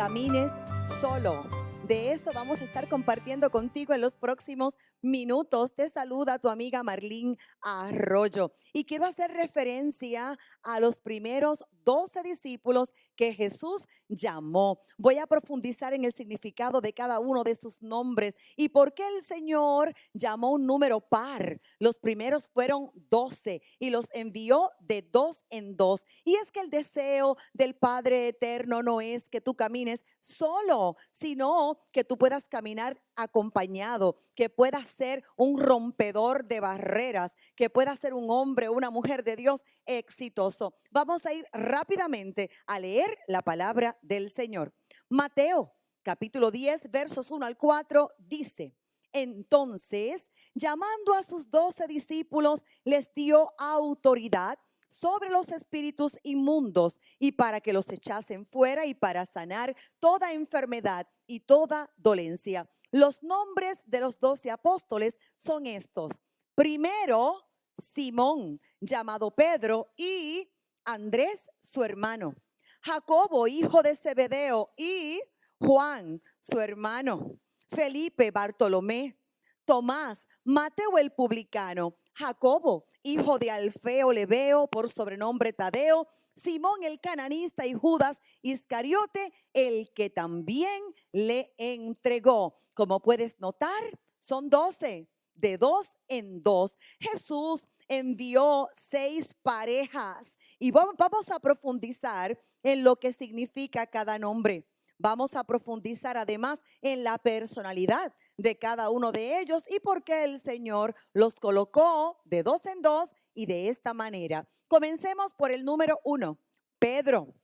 camines solo. De eso vamos a estar compartiendo contigo en los próximos minutos. Te saluda tu amiga Marlene Arroyo. Y quiero hacer referencia a los primeros 12 discípulos que Jesús llamó. Voy a profundizar en el significado de cada uno de sus nombres y por qué el Señor llamó un número par. Los primeros fueron 12 y los envió de dos en dos. Y es que el deseo del Padre eterno no es que tú camines solo, sino que tú puedas caminar acompañado, que puedas ser un rompedor de barreras, que puedas ser un hombre o una mujer de Dios exitoso. Vamos a ir rápidamente a leer la palabra del Señor. Mateo capítulo 10 versos 1 al 4 dice: entonces, llamando a sus 12 discípulos, les dio autoridad sobre los espíritus inmundos y para que los echasen fuera y para sanar toda enfermedad y toda dolencia. Los nombres de los 12 apóstoles son estos. Primero, Simón, llamado Pedro, y Andrés, su hermano. Jacobo, hijo de Zebedeo, y Juan, su hermano. Felipe, Bartolomé, Tomás, Mateo el publicano, Jacobo, hijo de Alfeo Lebeo, por sobrenombre Tadeo, Simón el cananista y Judas Iscariote, el que también le entregó. Como puedes notar, son 12, de dos en dos. Jesús envió 6 parejas y vamos a profundizar en lo que significa cada nombre. Vamos a profundizar además en la personalidad de cada uno de ellos y por qué el Señor los colocó de dos en dos y de esta manera. Comencemos por el número 1, Pedro,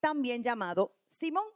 también llamado Simón.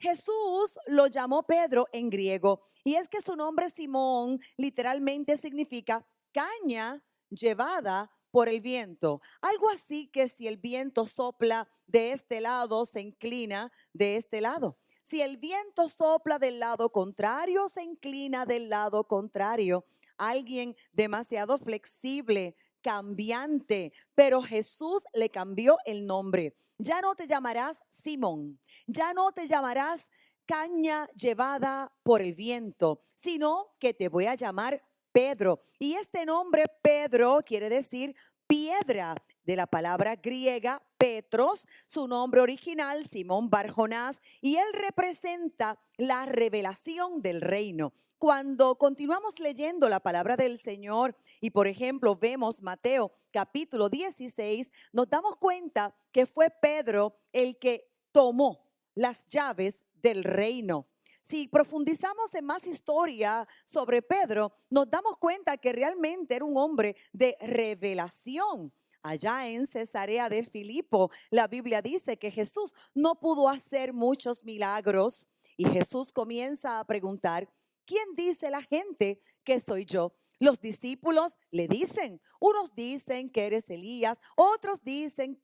Jesús lo llamó Pedro en griego y es que su nombre Simón literalmente significa caña llevada por el viento. Algo así que si el viento sopla de este lado, se inclina de este lado. Si el viento sopla del lado contrario, se inclina del lado contrario. Alguien demasiado flexible, cambiante, pero Jesús le cambió el nombre. Ya no te llamarás Simón, ya no te llamarás caña llevada por el viento, sino que te voy a llamar Pedro. Y este nombre Pedro quiere decir piedra, de la palabra griega Petros, su nombre original Simón Bar-Jonás, y él representa la revelación del reino. Cuando continuamos leyendo la palabra del Señor y por ejemplo vemos Mateo capítulo 16, nos damos cuenta que fue Pedro el que tomó las llaves del reino. Si profundizamos en más historia sobre Pedro, nos damos cuenta que realmente era un hombre de revelación. Allá en Cesarea de Filipo, la Biblia dice que Jesús no pudo hacer muchos milagros y Jesús comienza a preguntar: ¿quién dice la gente que soy yo? Los discípulos le dicen, unos dicen que eres Elías, otros dicen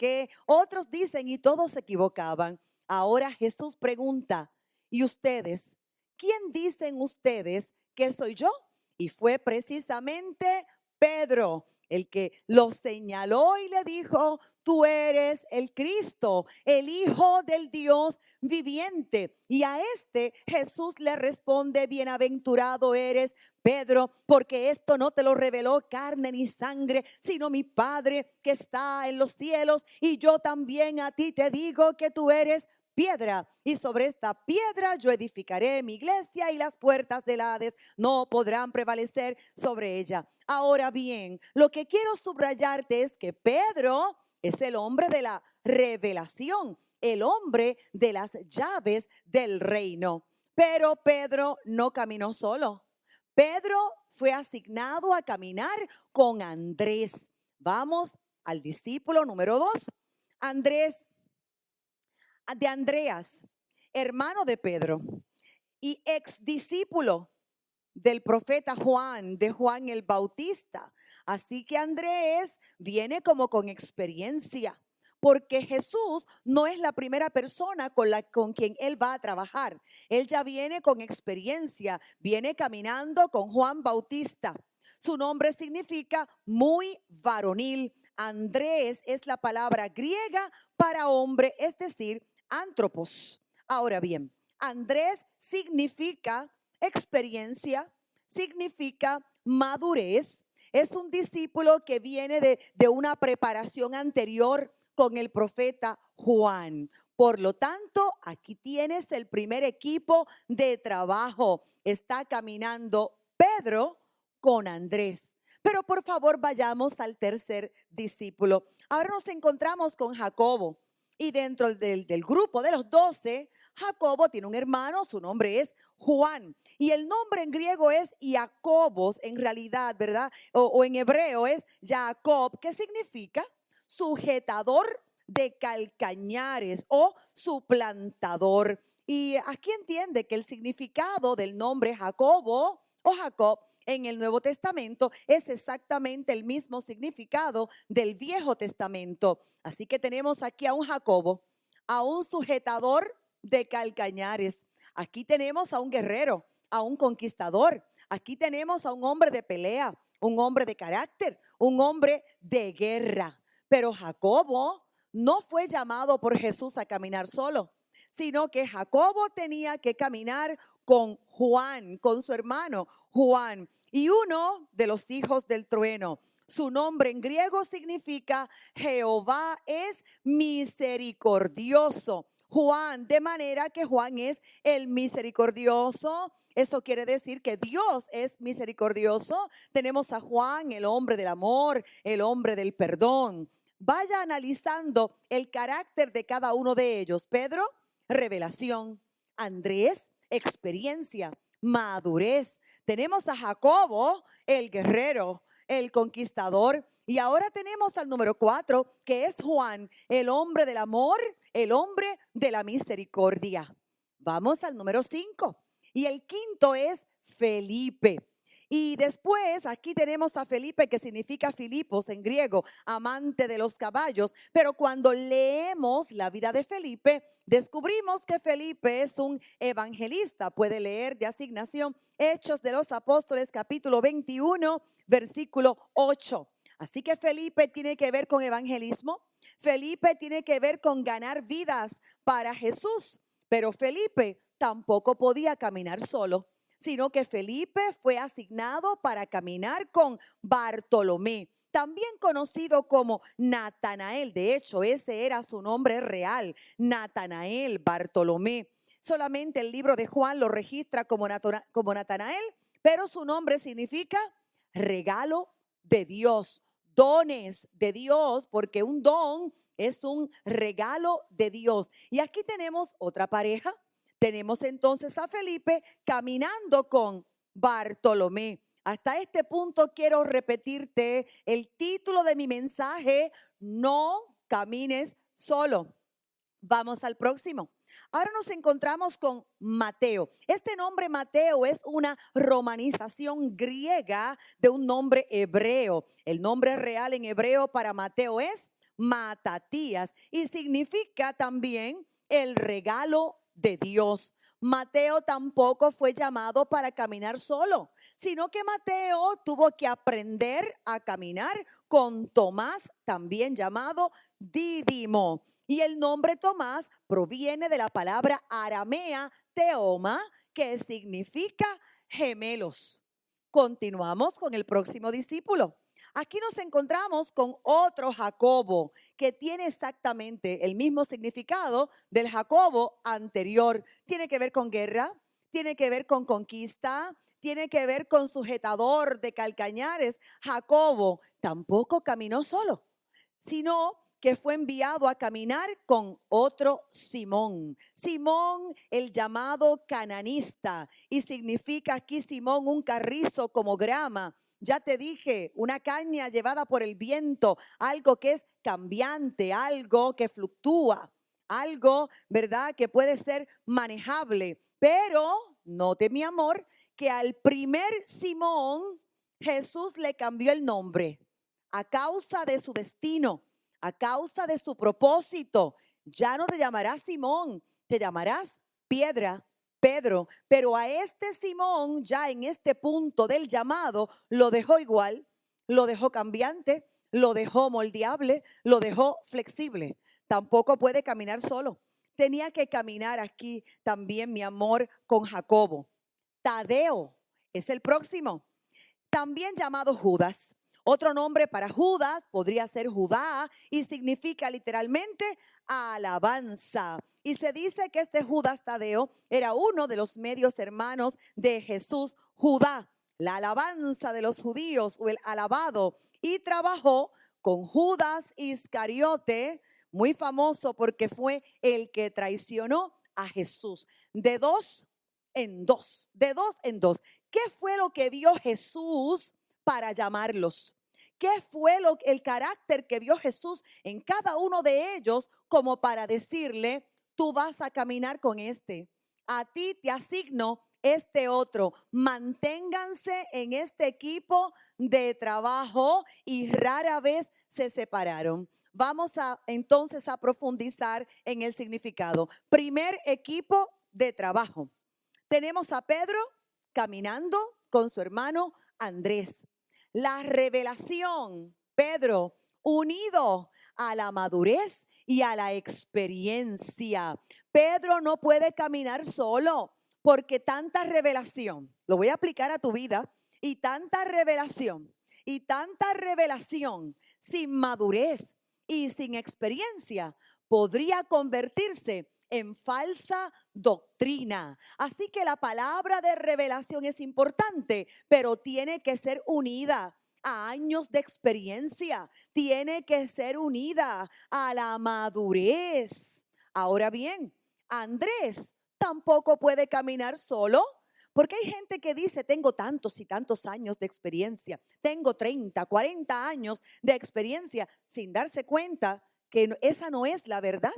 y todos se equivocaban. Ahora Jesús pregunta: ¿y ustedes? ¿Quién dicen ustedes que soy yo? Y fue precisamente Pedro el que lo señaló y le dijo: tú eres el Cristo, el Hijo del Dios viviente. Y a este Jesús le responde: bienaventurado eres, Pedro, porque esto no te lo reveló carne ni sangre, sino mi Padre que está en los cielos. Y yo también a ti te digo que tú eres piedra, y sobre esta piedra yo edificaré mi iglesia, y las puertas del Hades no podrán prevalecer sobre ella. Ahora bien, lo que quiero subrayarte es que Pedro es el hombre de la revelación, el hombre de las llaves del reino. Pero Pedro no caminó solo. Pedro fue asignado a caminar con Andrés. Vamos al discípulo número 2, Andrés, de Andreas, hermano de Pedro y ex discípulo del profeta Juan, de Juan el Bautista. Así que Andrés viene como con experiencia, porque Jesús no es la primera persona con quien él va a trabajar. Él ya viene con experiencia, viene caminando con Juan Bautista. Su nombre significa muy varonil. Andrés es la palabra griega para hombre, es decir, antropos. Ahora bien, Andrés significa experiencia, significa madurez. Es un discípulo que viene de una preparación anterior con el profeta Juan. Por lo tanto, aquí tienes el primer equipo de trabajo. Está caminando Pedro con Andrés. Pero por favor vayamos al tercer discípulo. Ahora nos encontramos con Jacobo. Y dentro del grupo de los 12, Jacobo tiene un hermano, su nombre es Juan. Y el nombre en griego es Jacobos, en realidad, ¿verdad? O en hebreo es Jacob, que significa sujetador de calcañares o suplantador. Y aquí entiende que el significado del nombre Jacobo o Jacob en el Nuevo Testamento es exactamente el mismo significado del Viejo Testamento. Así que tenemos aquí a un Jacobo, a un sujetador de calcañares. Aquí tenemos a un guerrero, a un conquistador. Aquí tenemos a un hombre de pelea, un hombre de carácter, un hombre de guerra. Pero Jacobo no fue llamado por Jesús a caminar solo, sino que Jacobo tenía que caminar con Juan, con su hermano Juan, y uno de los hijos del trueno. Su nombre en griego significa Jehová es misericordioso. Juan, de manera que Juan es el misericordioso. Eso quiere decir que Dios es misericordioso. Tenemos a Juan, el hombre del amor, el hombre del perdón. Vaya analizando el carácter de cada uno de ellos. Pedro, revelación. Andrés, experiencia, madurez. Tenemos a Jacobo, el guerrero, el conquistador. Y ahora tenemos al número 4, que es Juan, el hombre del amor, el hombre de la misericordia. Vamos al número 5. Y el quinto es Felipe. Y después aquí tenemos a Felipe, que significa Filipos en griego, amante de los caballos. Pero cuando leemos la vida de Felipe, descubrimos que Felipe es un evangelista. Puede leer de asignación Hechos de los Apóstoles, capítulo 21, versículo 8. Así que Felipe tiene que ver con evangelismo. Felipe tiene que ver con ganar vidas para Jesús. Pero Felipe tampoco podía caminar solo, sino que Felipe fue asignado para caminar con Bartolomé, también conocido como Natanael. De hecho, ese era su nombre real, Natanael Bartolomé. Solamente el libro de Juan lo registra como Natanael, pero su nombre significa regalo de Dios, dones de Dios, porque un don es un regalo de Dios. Y aquí tenemos otra pareja. Tenemos entonces a Felipe caminando con Bartolomé. Hasta este punto quiero repetirte el título de mi mensaje: no camines solo. Vamos al próximo. Ahora nos encontramos con Mateo. Este nombre Mateo es una romanización griega de un nombre hebreo. El nombre real en hebreo para Mateo es Matatías y significa también el regalo de Dios. Mateo tampoco fue llamado para caminar solo, sino que Mateo tuvo que aprender a caminar con Tomás, también llamado Dídimo. Y el nombre Tomás proviene de la palabra aramea teoma, que significa gemelos. Continuamos con el próximo discípulo. Aquí nos encontramos con otro Jacobo que tiene exactamente el mismo significado del Jacobo anterior. Tiene que ver con guerra, tiene que ver con conquista, tiene que ver con sujetador de calcañares. Jacobo tampoco caminó solo, sino que fue enviado a caminar con otro Simón. Simón, el llamado cananista, y significa aquí Simón un carrizo como grama. Ya te dije, una caña llevada por el viento, algo que es cambiante, algo que fluctúa, algo, ¿verdad?, que puede ser manejable. Pero, note mi amor, que al primer Simón Jesús le cambió el nombre a causa de su destino, a causa de su propósito. Ya no te llamarás Simón, te llamarás Piedra, Pedro. Pero a este Simón, ya en este punto del llamado, lo dejó igual, lo dejó cambiante, lo dejó moldeable, lo dejó flexible. Tampoco puede caminar solo. tenía que caminar aquí también, mi amor, con Jacobo. Tadeo es el próximo, también llamado Judas. Otro nombre para Judas podría ser Judá y significa literalmente alabanza. Y se dice que este Judas Tadeo era uno de los medios hermanos de Jesús, Judá, la alabanza de los judíos o el alabado, y trabajó con Judas Iscariote, muy famoso porque fue el que traicionó a Jesús. De dos en dos, de dos en dos. ¿Qué fue lo que vio Jesús para llamarlos? ¿Qué fue el carácter que vio Jesús en cada uno de ellos como para decirle, tú vas a caminar con este, a ti te asigno este otro? Manténganse en este equipo de trabajo y rara vez se separaron. Vamos entonces a profundizar en el significado. Primer equipo de trabajo. Tenemos a Pedro caminando con su hermano Andrés. La revelación, Pedro, unido a la madurez y a la experiencia. Pedro no puede caminar solo porque tanta revelación, lo voy a aplicar a tu vida, y tanta revelación sin madurez y sin experiencia podría convertirse en falsa doctrina. Así que la palabra de revelación es importante, pero tiene que ser unida a años de experiencia, tiene que ser unida a la madurez. Ahora bien, Andrés tampoco puede caminar solo, porque hay gente que dice, tengo tantos y tantos años de experiencia, tengo 30, 40 años de experiencia, sin darse cuenta que esa no es la verdad,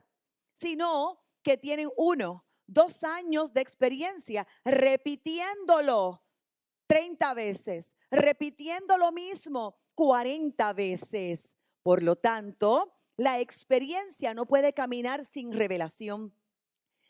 sino que tienen 1, 2 años de experiencia repitiéndolo 30 veces, repitiendo lo mismo 40 veces. Por lo tanto, la experiencia no puede caminar sin revelación.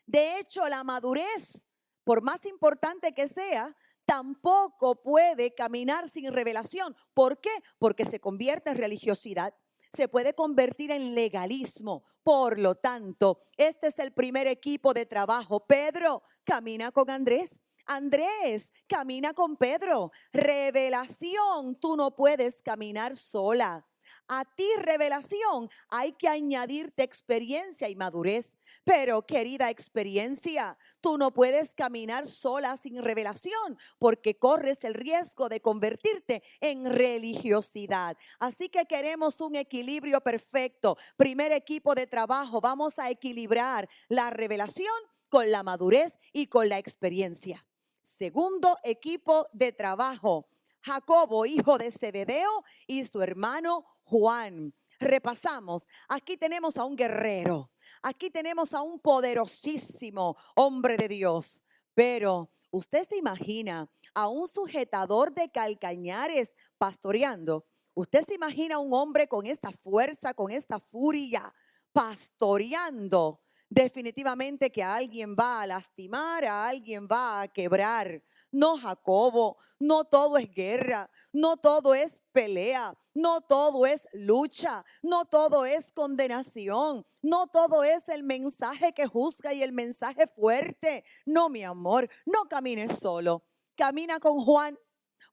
De hecho, la madurez, por más importante que sea, tampoco puede caminar sin revelación. ¿Por qué? Porque se convierte en religiosidad, se puede convertir en legalismo. Por lo tanto, este es el primer equipo de trabajo. Pedro camina con Andrés. Andrés camina con Pedro. Revelación, tú no puedes caminar sola. A ti, revelación, hay que añadirte experiencia y madurez. Pero, querida experiencia, tú no puedes caminar sola sin revelación porque corres el riesgo de convertirte en religiosidad. Así que queremos un equilibrio perfecto. Primer equipo de trabajo, vamos a equilibrar la revelación con la madurez y con la experiencia. Segundo equipo de trabajo, Jacobo, hijo de Zebedeo, y su hermano Juan. Repasamos, aquí tenemos a un guerrero, aquí tenemos a un poderosísimo hombre de Dios, pero usted se imagina a un sujetador de calcañares pastoreando. Usted se imagina a un hombre con esta fuerza, con esta furia, pastoreando. Definitivamente que a alguien va a lastimar, a alguien va a quebrar. No, Jacobo, no todo es guerra, no todo es pelea, no todo es lucha, no todo es condenación, no todo es el mensaje que juzga y el mensaje fuerte. No, mi amor, no camines solo, camina con Juan,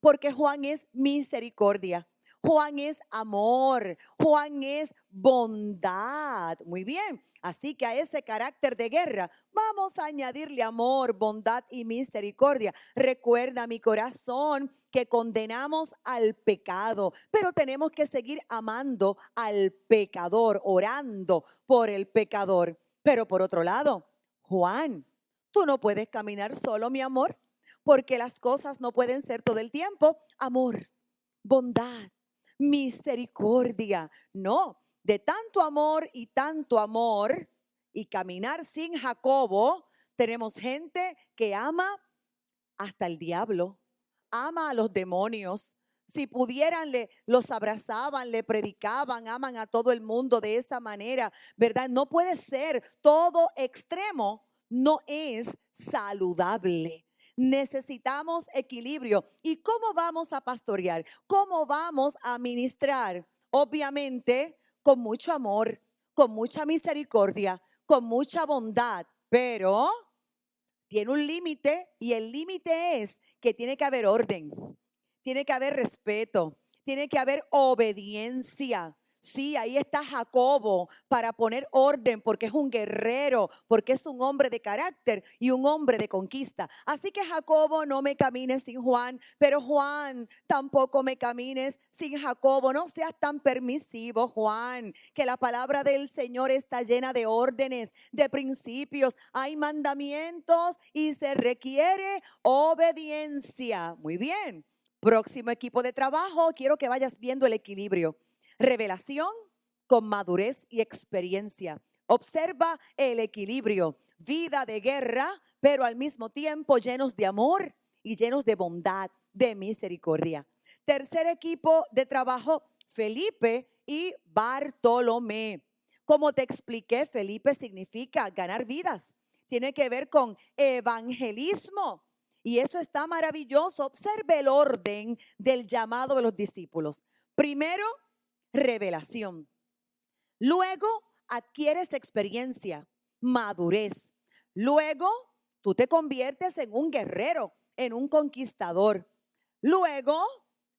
porque Juan es misericordia. Juan es amor, Juan es bondad. Muy bien, así que a ese carácter de guerra vamos a añadirle amor, bondad y misericordia. Recuerda, mi corazón, que condenamos al pecado, pero tenemos que seguir amando al pecador, orando por el pecador. Pero por otro lado, Juan, tú no puedes caminar solo, mi amor, porque las cosas no pueden ser todo el tiempo amor, bondad, misericordia. No, de tanto amor y caminar sin Jacobo, tenemos gente que ama hasta el diablo, ama a los demonios. Si pudieran, los abrazaban, le predicaban, aman a todo el mundo de esa manera, ¿verdad? No puede ser, todo extremo no es saludable. Necesitamos equilibrio. ¿Y cómo vamos a pastorear? ¿Cómo vamos a ministrar? Obviamente, con mucho amor, con mucha misericordia, con mucha bondad, pero tiene un límite y el límite es que tiene que haber orden, tiene que haber respeto, tiene que haber obediencia. Sí, ahí está Jacobo para poner orden porque es un guerrero, porque es un hombre de carácter y un hombre de conquista. Así que Jacobo, no me camines sin Juan, pero Juan, tampoco me camines sin Jacobo. No seas tan permisivo, Juan, que la palabra del Señor está llena de órdenes, de principios. Hay mandamientos y se requiere obediencia. Muy bien. Próximo equipo de trabajo, quiero que vayas viendo el equilibrio. Revelación con madurez y experiencia. Observa el equilibrio. Vida de guerra, pero al mismo tiempo llenos de amor y llenos de bondad, de misericordia. Tercer equipo de trabajo, Felipe y Bartolomé. Como te expliqué, Felipe significa ganar vidas. Tiene que ver con evangelismo. Y eso está maravilloso. Observe el orden del llamado de los discípulos. Primero, revelación. Luego, adquieres experiencia, madurez. Luego, tú te conviertes en un guerrero, en un conquistador. Luego,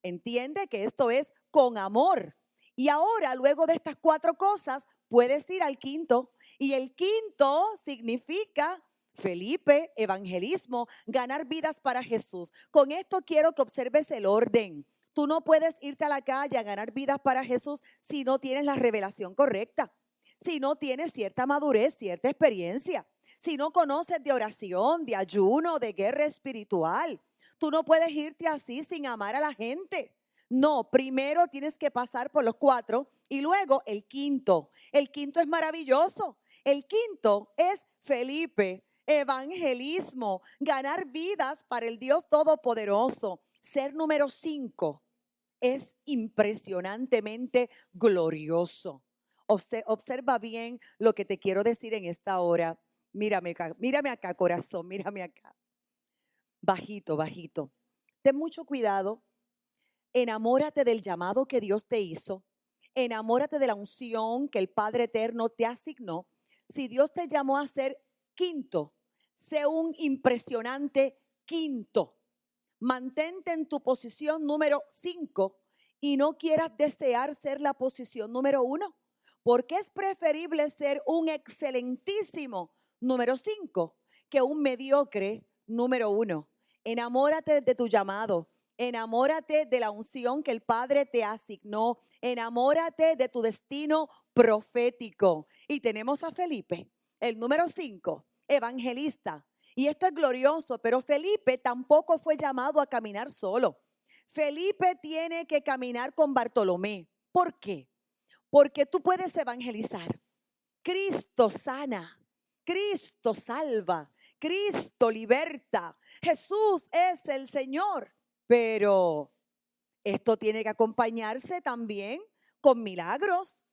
entiende que esto es con amor. Y ahora, luego de estas 4 cosas, puedes ir al quinto. Y el quinto significa Felipe, evangelismo, ganar vidas para Jesús. Con esto quiero que observes el orden. Tú no puedes irte a la calle a ganar vidas para Jesús si no tienes la revelación correcta, si no tienes cierta madurez, cierta experiencia, si no conoces de oración, de ayuno, de guerra espiritual. Tú no puedes irte así sin amar a la gente. No, primero tienes que pasar por los 4 y luego el quinto. El quinto es maravilloso. El quinto es Felipe, evangelismo, ganar vidas para el Dios Todopoderoso. Ser número 5 es impresionantemente glorioso. Observa bien lo que te quiero decir en esta hora. Mírame acá, corazón, mírame acá. Bajito, bajito. Ten mucho cuidado. Enamórate del llamado que Dios te hizo. Enamórate de la unción que el Padre Eterno te asignó. Si Dios te llamó a ser quinto, sé un impresionante quinto. Mantente en tu posición número 5 y no quieras desear ser la posición número 1, porque es preferible ser un excelentísimo número 5 que un mediocre número 1. Enamórate de tu llamado, enamórate de la unción que el Padre te asignó, enamórate de tu destino profético. Y tenemos a Felipe, el número 5, evangelista. Y esto es glorioso, pero Felipe tampoco fue llamado a caminar solo. Felipe tiene que caminar con Bartolomé. ¿Por qué? Porque tú puedes evangelizar. Cristo sana, Cristo salva, Cristo liberta. Jesús es el Señor. Pero esto tiene que acompañarse también con milagros.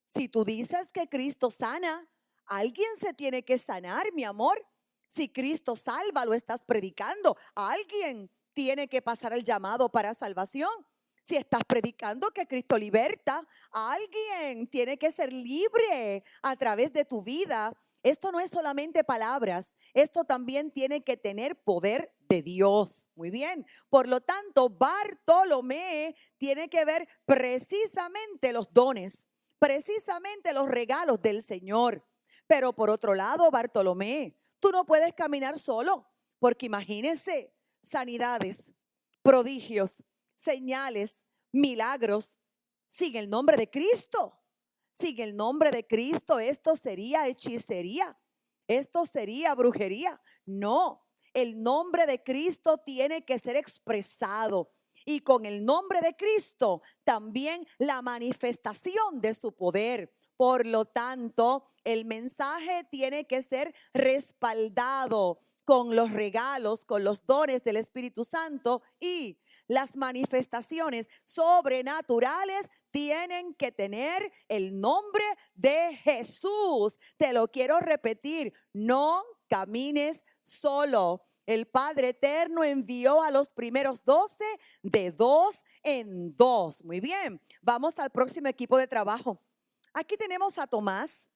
Si tú dices que Cristo sana, alguien se tiene que sanar, mi amor. Si Cristo salva, lo estás predicando, alguien tiene que pasar el llamado para salvación. Si estás predicando que Cristo liberta, alguien tiene que ser libre a través de tu vida. Esto no es solamente palabras, esto también tiene que tener poder de Dios. Muy bien. Por lo tanto, Bartolomé tiene que ver precisamente los dones, precisamente los regalos del Señor. Pero por otro lado, Bartolomé, tú no puedes caminar solo, porque imagínense, sanidades, prodigios, señales, milagros, sin el nombre de Cristo. Sin el nombre de Cristo, esto sería hechicería, esto sería brujería. No, el nombre de Cristo tiene que ser expresado. Y con el nombre de Cristo también la manifestación de su poder. Por lo tanto, el mensaje tiene que ser respaldado con los regalos, con los dones del Espíritu Santo, y las manifestaciones sobrenaturales tienen que tener el nombre de Jesús. Te lo quiero repetir, no camines solo. El Padre Eterno envió a los primeros 12 de 2 en 2. Muy bien, vamos al próximo equipo de trabajo. Aquí tenemos a Tomás.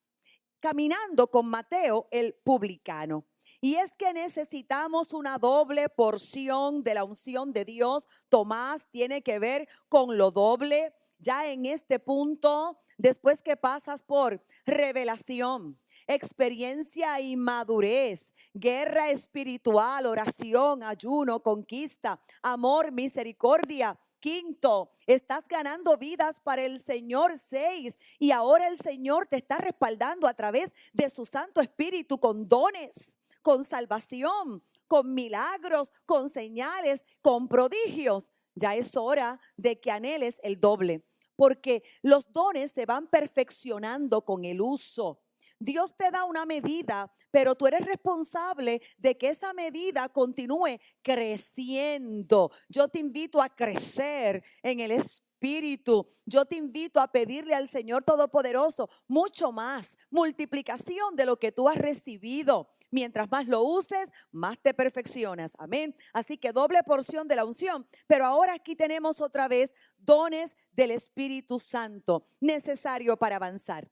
caminando con Mateo el publicano. Y es que necesitamos una doble porción de la unción de Dios. Tomás tiene que ver con lo doble. Ya en este punto, después que pasas por revelación, experiencia y madurez, guerra espiritual, oración, ayuno, conquista, amor, misericordia. Quinto, estás ganando vidas para el Señor. 6, y ahora el Señor te está respaldando a través de su Santo Espíritu con dones, con salvación, con milagros, con señales, con prodigios. Ya es hora de que anheles el doble, porque los dones se van perfeccionando con el uso. Dios te da una medida, pero tú eres responsable de que esa medida continúe creciendo. Yo te invito a crecer en el Espíritu. Yo te invito a pedirle al Señor Todopoderoso mucho más, multiplicación de lo que tú has recibido. Mientras más lo uses, más te perfeccionas. Amén. Así que doble porción de la unción. Pero ahora aquí tenemos otra vez dones del Espíritu Santo, necesario para avanzar,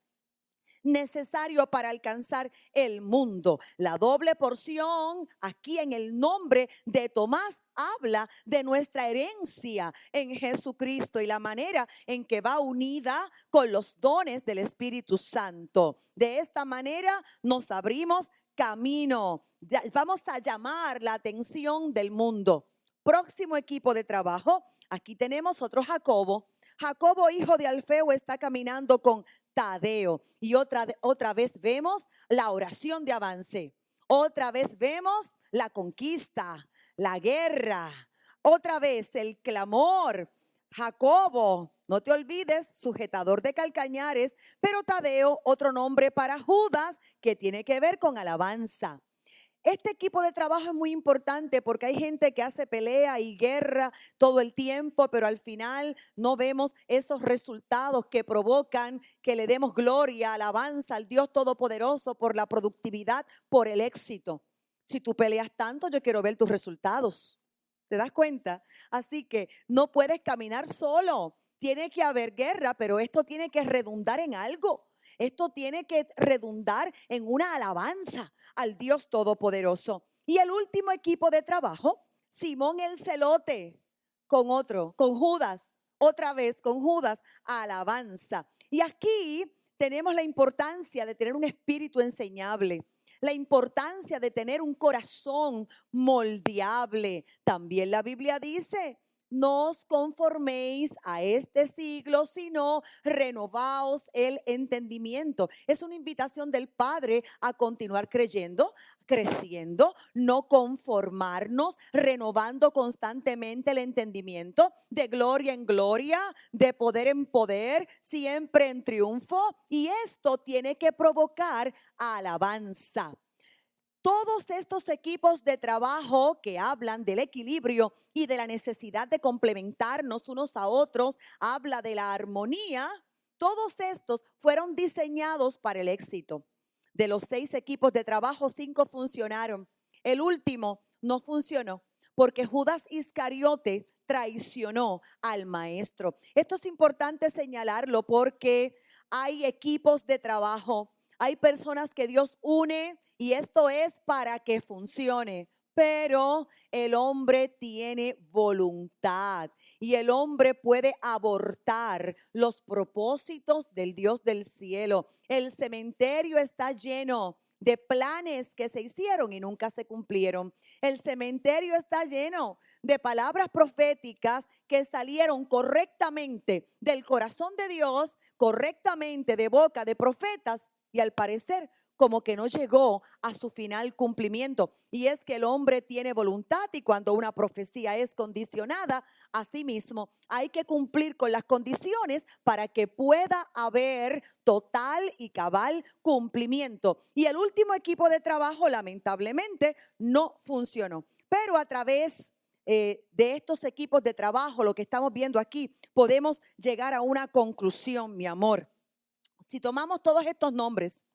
necesario para alcanzar el mundo. La doble porción aquí en el nombre de Tomás habla de nuestra herencia en Jesucristo y la manera en que va unida con los dones del Espíritu Santo. De esta manera nos abrimos camino. Vamos a llamar la atención del mundo. Próximo equipo de trabajo. Aquí tenemos otro Jacobo. Jacobo, hijo de Alfeo, está caminando con Tadeo. Y otra vez vemos la oración de avance. Otra vez vemos la conquista, la guerra. Otra vez el clamor. Jacobo, no te olvides, sujetador de calcañares, pero Tadeo, otro nombre para Judas, que tiene que ver con alabanza. Este equipo de trabajo es muy importante porque hay gente que hace pelea y guerra todo el tiempo, pero al final no vemos esos resultados que provocan que le demos gloria, alabanza al Dios Todopoderoso por la productividad, por el éxito. Si tú peleas tanto, yo quiero ver tus resultados. ¿Te das cuenta? Así que no puedes caminar solo. Tiene que haber guerra, pero esto tiene que redundar en algo. Esto tiene que redundar en una alabanza al Dios Todopoderoso. Y el último equipo de trabajo, Simón el Celote, con Judas, otra vez con Judas, alabanza. Y aquí tenemos la importancia de tener un espíritu enseñable, la importancia de tener un corazón moldeable. También la Biblia dice: no os conforméis a este siglo, sino renovaos el entendimiento. Es una invitación del Padre a continuar creyendo, creciendo, no conformarnos, renovando constantemente el entendimiento, de gloria en gloria, de poder en poder, siempre en triunfo. Y esto tiene que provocar alabanza. Todos estos equipos de trabajo que hablan del equilibrio y de la necesidad de complementarnos unos a otros, habla de la armonía. Todos estos fueron diseñados para el éxito. De los 6 equipos de trabajo, 5 funcionaron. El último no funcionó porque Judas Iscariote traicionó al maestro. Esto es importante señalarlo porque hay equipos de trabajo, hay personas que Dios une y esto es para que funcione. Pero el hombre tiene voluntad y el hombre puede abortar los propósitos del Dios del cielo. El cementerio está lleno de planes que se hicieron y nunca se cumplieron. El cementerio está lleno de palabras proféticas que salieron correctamente del corazón de Dios, correctamente de boca de profetas, y al parecer como que no llegó a su final cumplimiento. Y es que el hombre tiene voluntad y cuando una profecía es condicionada, asimismo hay que cumplir con las condiciones para que pueda haber total y cabal cumplimiento. Y el último equipo de trabajo lamentablemente no funcionó. Pero a través de estos equipos de trabajo, lo que estamos viendo aquí, podemos llegar a una conclusión, mi amor. Si tomamos todos estos nombres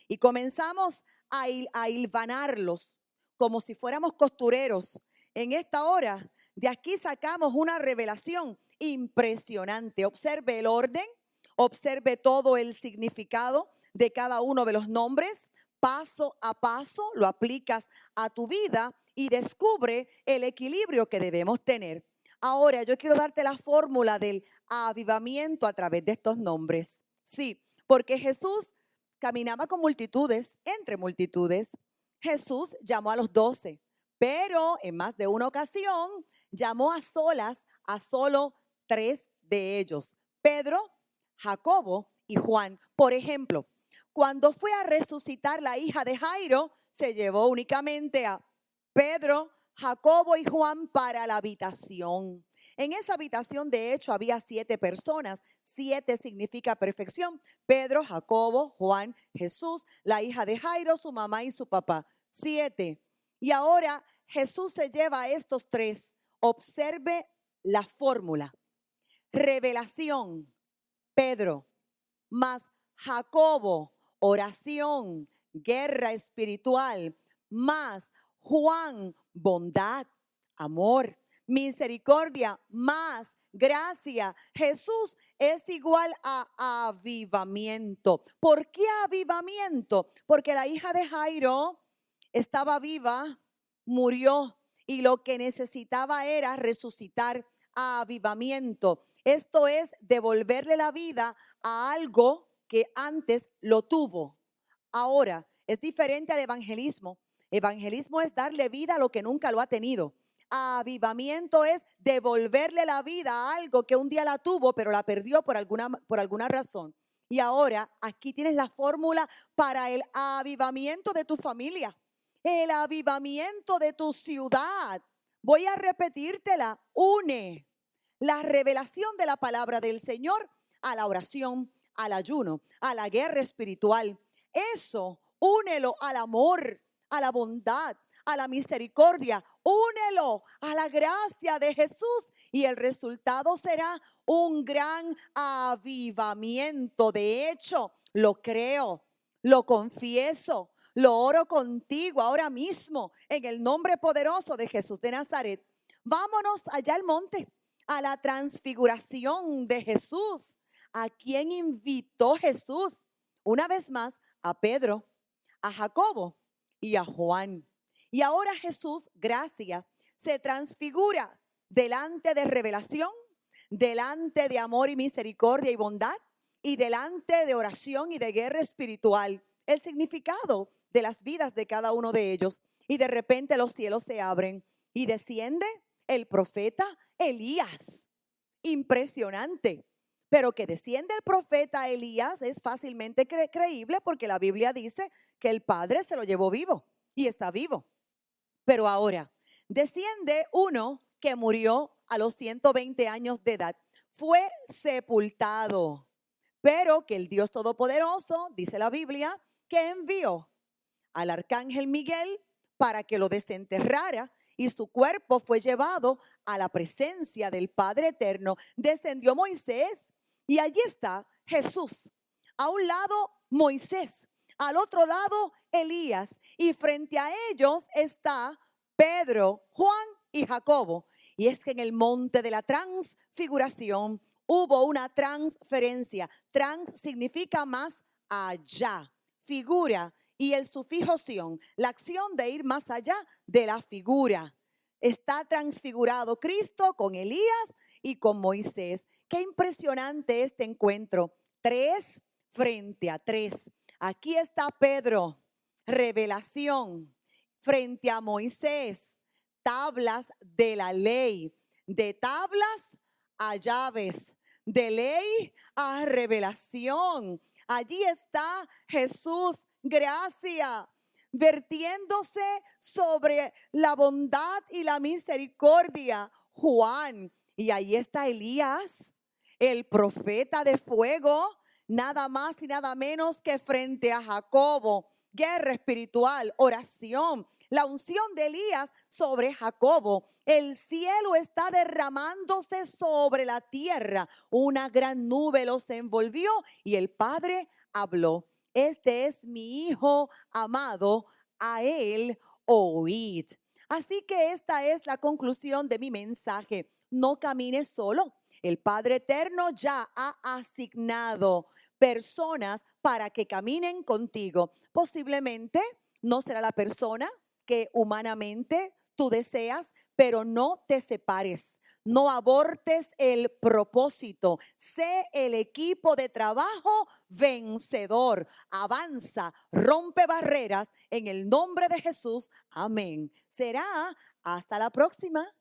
y comenzamos a hilvanarlos como si fuéramos costureros, en esta hora, de aquí sacamos una revelación impresionante. Observe el orden, observe todo el significado de cada uno de los nombres, paso a paso lo aplicas a tu vida y descubre el equilibrio que debemos tener. Ahora, yo quiero darte la fórmula del avivamiento a través de estos nombres. Sí, porque Jesús caminaba con multitudes, entre multitudes. Jesús llamó a los 12, pero en más de una ocasión llamó a solas a solo 3 de ellos: Pedro, Jacobo y Juan. Por ejemplo, cuando fue a resucitar la hija de Jairo, se llevó únicamente a Pedro, Jacobo y Juan para la habitación. En esa habitación, de hecho, había 7 personas. 7 significa perfección: Pedro, Jacobo, Juan, Jesús, la hija de Jairo, su mamá y su papá. 7. Y ahora Jesús se lleva a estos 3. Observe la fórmula: revelación, Pedro, más Jacobo, oración, guerra espiritual, más Juan, bondad, amor, misericordia, más gracia. Jesús es igual a avivamiento. ¿Por qué avivamiento? Porque la hija de Jairo estaba viva, murió, y lo que necesitaba era resucitar. Avivamiento. Esto es devolverle la vida a algo que antes lo tuvo. Ahora, es diferente al evangelismo. Evangelismo es darle vida a lo que nunca lo ha tenido. Avivamiento es devolverle la vida a algo que un día la tuvo, pero la perdió por alguna razón. Y ahora aquí tienes la fórmula para el avivamiento de tu familia, el avivamiento de tu ciudad. Voy a repetírtela. Une la revelación de la palabra del Señor a la oración, al ayuno, a la guerra espiritual. Eso, únelo al amor, a la bondad, a la misericordia. Únelo a la gracia de Jesús y el resultado será un gran avivamiento. De hecho, lo creo, lo confieso, lo oro contigo ahora mismo en el nombre poderoso de Jesús de Nazaret. Vámonos allá al monte, a la transfiguración de Jesús. ¿A quién invitó Jesús? Una vez más, a Pedro, a Jacobo y a Juan. Y ahora Jesús, gracia, se transfigura delante de revelación, delante de amor y misericordia y bondad, y delante de oración y de guerra espiritual. El significado de las vidas de cada uno de ellos. Y de repente los cielos se abren y desciende el profeta Elías. Impresionante. Pero que desciende el profeta Elías es fácilmente creíble, porque la Biblia dice que el Padre se lo llevó vivo y está vivo. Pero ahora desciende uno que murió a los 120 años de edad. Fue sepultado, pero que el Dios Todopoderoso, dice la Biblia, que envió al arcángel Miguel para que lo desenterrara, y su cuerpo fue llevado a la presencia del Padre Eterno. Descendió Moisés y allí está Jesús. A un lado Moisés, al otro lado Elías, y frente a ellos está Pedro, Juan y Jacobo. Y es que en el monte de la transfiguración hubo una transferencia. Trans significa más allá, figura, y el sufijo sion, la acción de ir más allá de la figura. Está transfigurado Cristo con Elías y con Moisés. Qué impresionante este encuentro. 3 frente a 3. Aquí está Pedro, revelación, frente a Moisés, tablas de la ley, de tablas a llaves, de ley a revelación. Allí está Jesús, gracia, vertiéndose sobre la bondad y la misericordia. Juan, y ahí está Elías, el profeta de fuego, nada más y nada menos que frente a Jacobo. Guerra espiritual, oración, la unción de Elías sobre Jacobo. El cielo está derramándose sobre la tierra. Una gran nube los envolvió y el Padre habló: este es mi Hijo amado, a él oíd. Así que esta es la conclusión de mi mensaje. No camines solo. El Padre Eterno ya ha asignado personas para que caminen contigo. Posiblemente no será la persona que humanamente tú deseas, pero no te separes. No abortes el propósito. Sé el equipo de trabajo vencedor. Avanza, rompe barreras en el nombre de Jesús. Amén. Será hasta la próxima.